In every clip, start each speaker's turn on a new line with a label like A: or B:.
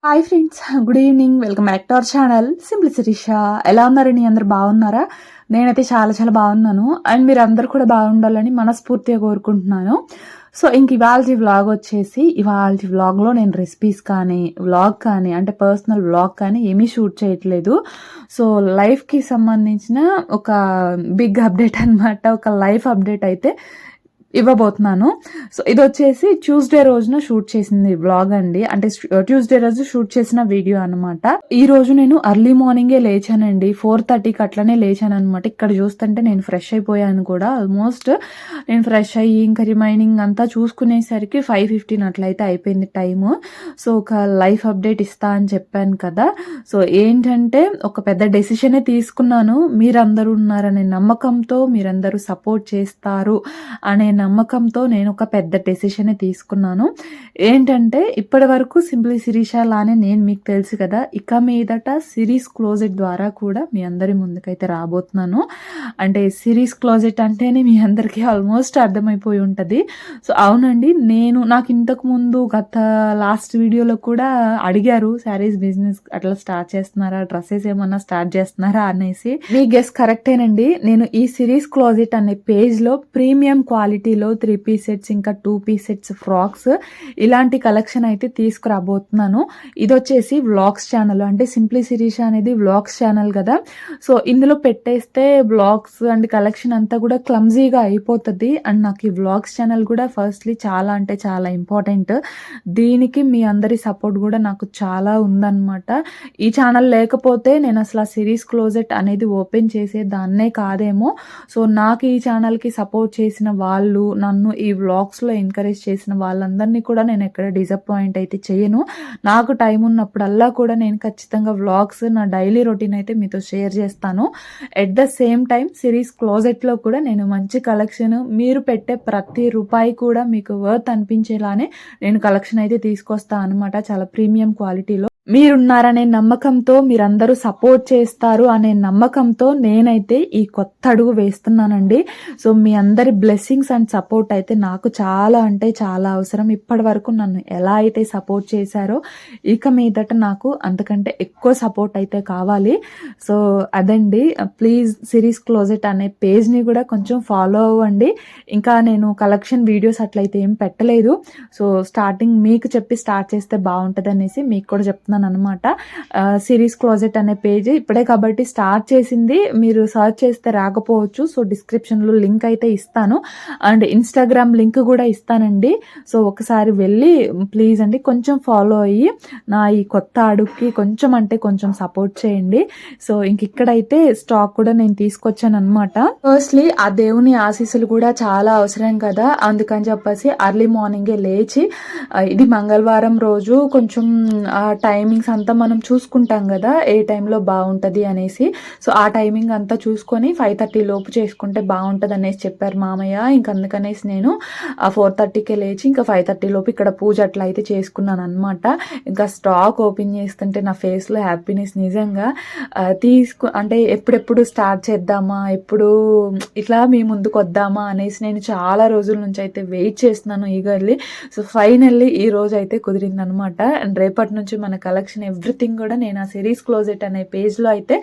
A: Hi friends, good evening. Welcome back to our channel simply Sirisha. ఎలా ఉన్నారండి? అందరు బాగున్నారా? నేనైతే చాలా చాలా బాగున్నాను. అండ్ మీరు అందరు కూడా బాగుండాలని మనస్ఫూర్తిగా కోరుకుంటున్నాను. సో ఇంక ఇవాళ వ్లాగ్ వచ్చేసి, ఇవాళ వ్లాగ్లో నేను రెసిపీస్ కానీ వ్లాగ్ కానీ అంటే పర్సనల్ వ్లాగ్ కానీ ఏమీ షూట్ చేయట్లేదు. సో లైఫ్కి సంబంధించిన ఒక బిగ్ అప్డేట్ అనమాట, ఒక లైఫ్ అప్డేట్ అయితే ఇవ్వబోతున్నాను. సో ఇది వచ్చేసి ట్యూస్డే రోజున షూట్ చేసింది వ్లాగ్ అండి. అంటే ట్యూస్డే రోజు షూట్ చేసిన వీడియో అనమాట. ఈ రోజు నేను ఎర్లీ మార్నింగే లేచానండి. 4:30కి అట్లనే లేచాను అనమాట. ఇక్కడ చూస్తుంటే నేను ఫ్రెష్ అయిపోయాను కూడా. ఆల్మోస్ట్ నేను ఫ్రెష్ అయ్యి ఇంకా రిమైనింగ్ అంతా చూసుకునేసరికి 5:15 అట్లయితే అయిపోయింది టైము. సో ఒక లైఫ్ అప్డేట్ ఇస్తా అని చెప్పాను కదా. సో ఏంటంటే ఒక పెద్ద డెసిషనే తీసుకున్నాను. మీరందరూ ఉన్నారనే నమ్మకంతో, మీరందరూ సపోర్ట్ చేస్తారు అనే నమ్మకంతో నేను ఒక పెద్ద డెసిషన్ తీసుకున్నాను. ఏంటంటే ఇప్పటి వరకు సింప్లీ శిరీష లానే నేను మీకు తెలుసు కదా, ఇక మీదట సిరీస్ క్లోజెట్ ద్వారా కూడా మీ అందరి ముందుకైతే రాబోతున్నాను. అంటే సిరీస్ క్లోజెట్ అంటేనే మీ అందరికీ ఆల్మోస్ట్ అర్థమైపోయి ఉంటుంది. సో అవునండి, నాకు ఇంతకు ముందు గత లాస్ట్ వీడియోలో కూడా అడిగారు, శారీస్ బిజినెస్ అట్లా స్టార్ట్ చేస్తున్నారా, డ్రెస్సెస్ ఏమన్నా స్టార్ట్ చేస్తున్నారా అనేసి. మీ గెస్ కరెక్టేనండి. నేను ఈ సిరీస్ క్లోజెట్ అనే పేజ్లో ప్రీమియం క్వాలిటీలో 3 పీస్ సెట్స్ ఇంకా 2 పీస్ సెట్స్ ఫ్రాక్స్ ఇలాంటి కలెక్షన్ అయితే తీసుకురాబోతున్నాను. ఇది వచ్చేసి వ్లాగ్స్ ఛానల్, అంటే సింప్లీ శిరీష అనేది వ్లాగ్స్ ఛానల్ కదా. సో ఇందులో పెట్టేస్తే వ్లాగ్స్ అండ్ కలెక్షన్ అంతా కూడా క్లమ్జీగా అయిపోతుంది. అండ్ నాకు ఈ వ్లాగ్స్ ఛానల్ కూడా ఫస్ట్లీ చాలా అంటే చాలా ఇంపార్టెంట్. దీనికి మీ అందరి సపోర్ట్ కూడా నాకు చాలా ఉందన్నమాట. ఈ ఛానల్ లేకపోతే నేను అసలు ఆ సిరీస్ క్లోజెట్ అనేది ఓపెన్ చేసేదాన్నే కాదేమో. సో నాకు ఈ ఛానల్కి సపోర్ట్ చేసిన వాళ్ళు, నన్ను ఈ వ్లాగ్స్లో ఎంకరేజ్ చేసిన వాళ్ళందరినీ కూడా నేను ఎక్కడ డిసప్పాయింట్ అయితే చేయను. నాకు టైం ఉన్నప్పుడల్లా కూడా నేను ఖచ్చితంగా వ్లాగ్స్, నా డైలీ రొటీన్ అయితే మీతో షేర్ చేస్తాను. At the same time series క్లోజెట్లో కూడా నేను మంచి కలెక్షన్, మీరు పెట్టే ప్రతి రూపాయి కూడా మీకు వర్త్ అనిపించేలానే నేను కలెక్షన్ అయితే తీసుకొస్తాను అనమాట. చాలా ప్రీమియం క్వాలిటీలో మీరున్నారనే నమ్మకంతో, మీరందరూ సపోర్ట్ చేస్తారు అనే నమ్మకంతో నేనైతే ఈ కొత్త అడుగు వేస్తున్నానండి. సో మీ అందరి బ్లెస్సింగ్స్ అండ్ సపోర్ట్ అయితే నాకు చాలా అంటే చాలా అవసరం. ఇప్పటి వరకు నన్ను ఎలా అయితే సపోర్ట్ చేశారో ఇక మీదట నాకు అంతకంటే ఎక్కువ సపోర్ట్ అయితే కావాలి. సో అదండి, ప్లీజ్ సిరీస్ క్లోజెట్ అనే పేజ్ని కూడా కొంచెం ఫాలో అవ్వండి. ఇంకా నేను కలెక్షన్ వీడియోస్ అట్లయితే ఏం పెట్టలేదు. సో స్టార్టింగ్ మీకు చెప్పి స్టార్ట్ చేస్తే బాగుంటుంది అనేసి మీకు కూడా చెప్తున్నాను అనమాట. సిరీస్ క్లోజెట్ అనే పేజ్ ఇప్పుడే కాబట్టి స్టార్ట్ చేసింది, మీరు సర్చ్ చేస్తే రాకపోవచ్చు. సో డిస్క్రిప్షన్లో లింక్ అయితే ఇస్తాను అండ్ ఇన్స్టాగ్రామ్ లింక్ కూడా ఇస్తానండి. సో ఒకసారి వెళ్ళి ప్లీజ్ అండి కొంచెం ఫాలో అయ్యి నా ఈ కొత్త అడుగుకి కొంచెం అంటే కొంచెం సపోర్ట్ చేయండి. సో ఇంక ఇక్కడైతే స్టాక్ కూడా నేను తీసుకొచ్చాను అనమాట. ఫస్ట్లీ ఆ దేవుని ఆశీస్సులు కూడా చాలా అవసరం కదా, అందుకని చెప్పేసి అర్లీ మార్నింగే లేచి, ఇది మంగళవారం రోజు కొంచెం టైమింగ్స్ అంతా మనం చూసుకుంటాం కదా, ఏ టైంలో బాగుంటుంది అనేసి. సో ఆ టైమింగ్ అంతా చూసుకొని 5:30 లోపు చేసుకుంటే బాగుంటుంది అనేసి చెప్పారు మామయ్య. ఇంక అందుకనేసి నేను 4:30కే లేచి ఇంకా 5:30 లోపు ఇక్కడ పూజ అట్లా అయితే చేసుకున్నాను అనమాట. ఇంకా స్టాక్ ఓపెన్ చేస్తుంటే నా ఫేస్లో హ్యాపీనెస్ నిజంగా అంటే ఎప్పుడెప్పుడు స్టార్ట్ చేద్దామా, ఎప్పుడు ఇట్లా మీ ముందుకు వద్దామా అనేసి నేను చాలా రోజుల నుంచి అయితే వెయిట్ చేస్తున్నాను ఈగర్లీ. సో ఫైనల్లీ ఈ రోజు అయితే కుదిరింది అనమాట. అండ్ రేపటి నుంచి మన కలెక్షన్ ఎవ్రీథింగ్ కూడా నేను ఆ సిరీస్ క్లోజెట్ అనే పేజ్లో అయితే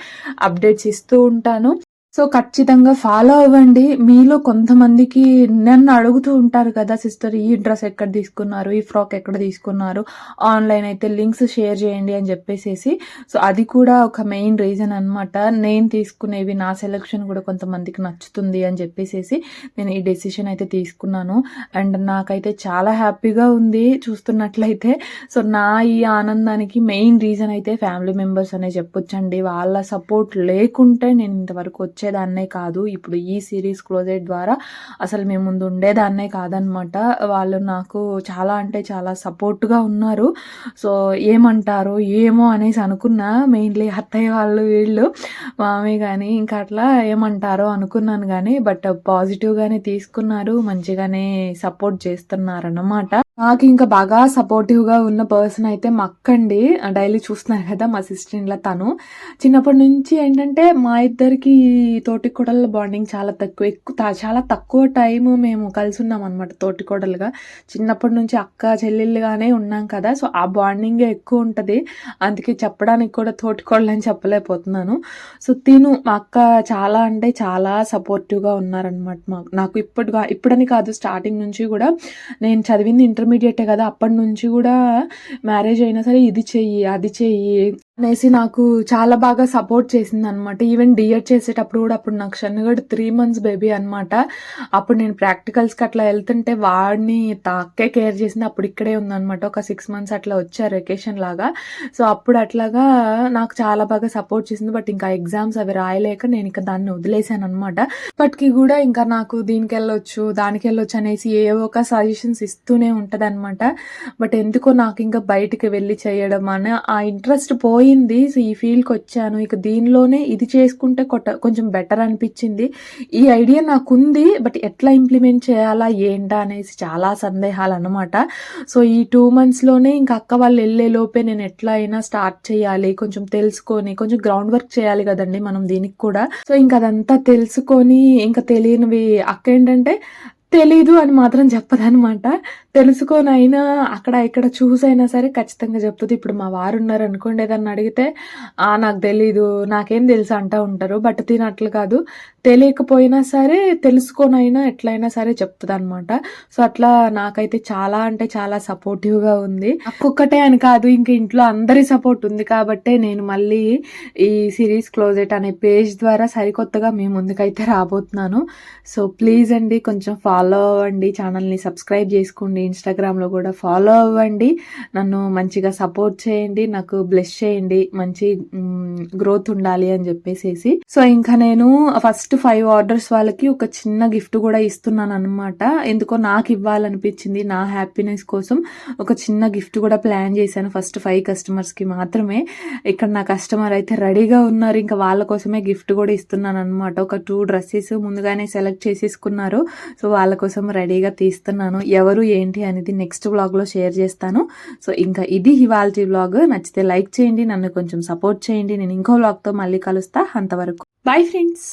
A: అప్డేట్స్ ఇస్తూ ఉంటాను. సో ఖచ్చితంగా ఫాలో అవ్వండి. మీలో కొంతమందికి నన్ను అడుగుతూ ఉంటారు కదా, సిస్టర్ ఈ డ్రెస్ ఎక్కడ తీసుకున్నారు, ఈ ఫ్రాక్ ఎక్కడ తీసుకున్నారు, ఆన్లైన్ అయితే లింక్స్ షేర్ చేయండి అని చెప్పేసి. సో అది కూడా ఒక మెయిన్ రీజన్ అనమాట. నేను తీసుకునేవి, నా సెలెక్షన్ కూడా కొంతమందికి నచ్చుతుంది అని చెప్పేసి నేను ఈ డెసిషన్ అయితే తీసుకున్నాను. అండ్ నాకైతే చాలా హ్యాపీగా ఉంది చూస్తున్నట్లయితే. సో నా ఈ ఆనందానికి మెయిన్ రీజన్ అయితే ఫ్యామిలీ మెంబర్స్ అనే చెప్పొచ్చండి. వాళ్ళ సపోర్ట్ లేకుంటే నేను ఇంతవరకు వచ్చేదాన్నే కాదు. ఇప్పుడు ఈ సిరీస్ క్లోజెట్ ద్వారా అసలు మేము ముందు ఉండేదాన్నే కాదనమాట. వాళ్ళు నాకు చాలా అంటే చాలా సపోర్ట్గా ఉన్నారు. సో ఏమంటారో ఏమో అనేసి అనుకున్నా, మెయిన్లీ అత్తయ్య వాళ్ళు, వీళ్ళు మామయ్య కానీ ఇంకా అట్లా ఏమంటారో అనుకున్నాను కానీ బట్ పాజిటివ్గానే తీసుకున్నారు, మంచిగానే సపోర్ట్ చేస్తున్నారు అన్నమాట. నాకు ఇంకా బాగా సపోర్టివ్‌గా ఉన్న పర్సన్ అయితే మా అక్కండి. డైలీ చూస్తున్నారు కదా! మా సిస్టర్ ఇన్ లా తను. చిన్నప్పటి నుంచి ఏంటంటే మా ఇద్దరికి తోటికోడళ్ళ బాండింగ్ చాలా తక్కువ. చాలా తక్కువ టైము మేము కలిసున్నామనమాట తోటికోడలుగా. చిన్నప్పటి నుంచి అక్క, చెల్లెళ్ళుగానే ఉన్నాం కదా! సో, ఆ బాండింగే ఎక్కువుంటది. అందుకే చెప్పడానికి కూడా తోటికోడలని చెప్పలేకపోతున్నాను. సో, మా అక్క చాలా అంటే చాలా సపోర్టివ్‌గా ఉన్నారనమాట నాకు ఇప్పుడని కాదు స్టార్టింగ్ నుంచి గూడా నేను చదివింది ఇంటర్మీడియేటే కదా! అప్పటినుంచి గూడా మ్యారేజ్ అయినా సరే ఇది చెయ్యి, అది చెయ్యి అనేసి నాకు చాలా బాగా సపోర్ట్ చేసిందనమాట. ఈవెన్ డీఎడ్ చేసేటప్పుడు గూడా అప్పుడు నాకు షన్నుగాడు 3 మంత్స్ బేబీ అనమాట. అప్పుడు నేను ప్రాక్టికల్స్‌కి అట్లా ఎళ్తుంటే వాడిని అక్కే కేర్ చేసింది. అప్పుడు ఇక్కడే ఉందనమాట. ఒక 6 మంత్స్ అట్లా వచ్చారు వెకేషన్ లాగా. సో, అప్పుడు అట్లాగా నాకు చాలా బాగా సపోర్ట్ చేసింది. బట్ ఇంకా ఎగ్జామ్స్ అవి రాయలేక నేనింక దాన్ని వదిలేసాననమాట. ఇప్పటికి గూడా ఇంకా నాకు దీనికెళ్ళొచ్చు, దానికెళ్ళొచ్చు అనేసి ఏవో ఒక సజెషన్స్ ఇస్తూనే ఉంటదనమాట. బట్ ఎందుకో నాకింక బయటికి వెళ్లి చేయడం అనే ఆ ఇంట్రెస్ట్ పోయింది. సో, ఈ ఫీల్డ్‌కొచ్చాను. ఇక దీనిలోనే ఇది చేసుకుంటే కొంచెం బెటర్ అనిపిచ్చింది. ఈ ఐడియా నాకుంది. బట్ ఎట్లా ఇంప్లిమెంట్ చేయాలా, ఏంటా అనేసి చాలా సందేహాలనమాట. సో, ఈ 2 మంత్స్‌లోనే ఇంక అక్క వాళ్ళు ఎళ్ళే లోపే నేను ఎట్లా అయినా స్టార్ట్ చేయాలి. కొంచెం తెలుసుకొని, కొంచెం గ్రౌండ్ వర్క్ చేయాలి గదండీ మనం దీనికి కూడా. సో, ఇంక అదంతా తెలుసుకొని ఇంక తెలియనివి అక్కేంటంటే తెలీదు అని మాత్రం చెప్పదనమాట. తెలుసుకోనైనా అక్కడ ఇక్కడ చూసైనా సరే ఖచ్చితంగా చెప్తది. ఇప్పుడు మా వారున్నారనుకోండి ఏదన్నా అడిగితే, నాకు తెలీదు, నాకేం తెలుసు అంటా ఉంటారు. బట్ తిను అట్లా కాదు. తెలియకపోయినా సరే తెలుసుకొనైనా ఎట్లయినా సరే చెప్తదనమాట. సో, అట్లా నాకైతే చాలా అంటే చాలా సపోర్టివ్‌గా ఉంది. అక్కొక్కటే అని కాదు, ఇంక ఇంట్లో అందరి సపోర్ట్ ఉంది కాబట్టే నేను మళ్ళీ ఈ సిరీస్ క్లోజెట్ అనే పేజ్ ద్వారా సరికొత్తగా మీ ముందుకైతే రాబోతున్నాను. సో, ప్లీజ్ అండి కొంచెం ఫాలో అవ్వండి. ఛానల్‌ని సబ్స్క్రైబ్ చేసుకోండి. ఇన్‌స్టాగ్రామ్‌లో కూడా ఫాలో అవ్వండి. నన్ను మంచిగా సపోర్ట్ చేయండి. నాకు బ్లెస్ చేయండి. మంచి గ్రోత్ ఉండాలి అని చెప్పేసేసి. సో, ఇంకా నేను ఫస్ట్ 5 ఆర్డర్స్ వాళ్ళకి ఒక చిన్న గిఫ్ట్ కూడా ఇస్తున్నాననమాట. ఎందుకో నాకు ఇవ్వాలనిపించింది. నా హ్యాపీనెస్ కోసం ఒక చిన్న గిఫ్ట్ కూడా ప్లాన్ చేశాను. ఫస్ట్ 5 కస్టమర్స్‌కి మాత్రమే. ఇక్కడ నా కస్టమర్ అయితే రెడీగా ఉన్నారు. ఇంకా వాళ్ళ కోసమే గిఫ్ట్ కూడా ఇస్తున్నాననమాట. ఒక 2 డ్రెసెస్ ముందుగానే సెలెక్ట్ చేసేసుకున్నారు. సో, వాళ్ళ కోసం రెడీగా తీస్తున్నాను. ఎవరు ఏంటి అనేది నెక్స్ట్ వ్లాగ్‌లో షేర్ చేస్తాను. సో, ఇంకా ఇది ఇవాల్టి వ్లాగ్. నచ్చితే లైక్ చేయండి. నన్ను కొంచెం సపోర్ట్ చేయండి. నేను ఇంకో వ్లాగ్‌తో మళ్ళీ కలుస్తా. అంతవరకు బై ఫ్రెండ్స్.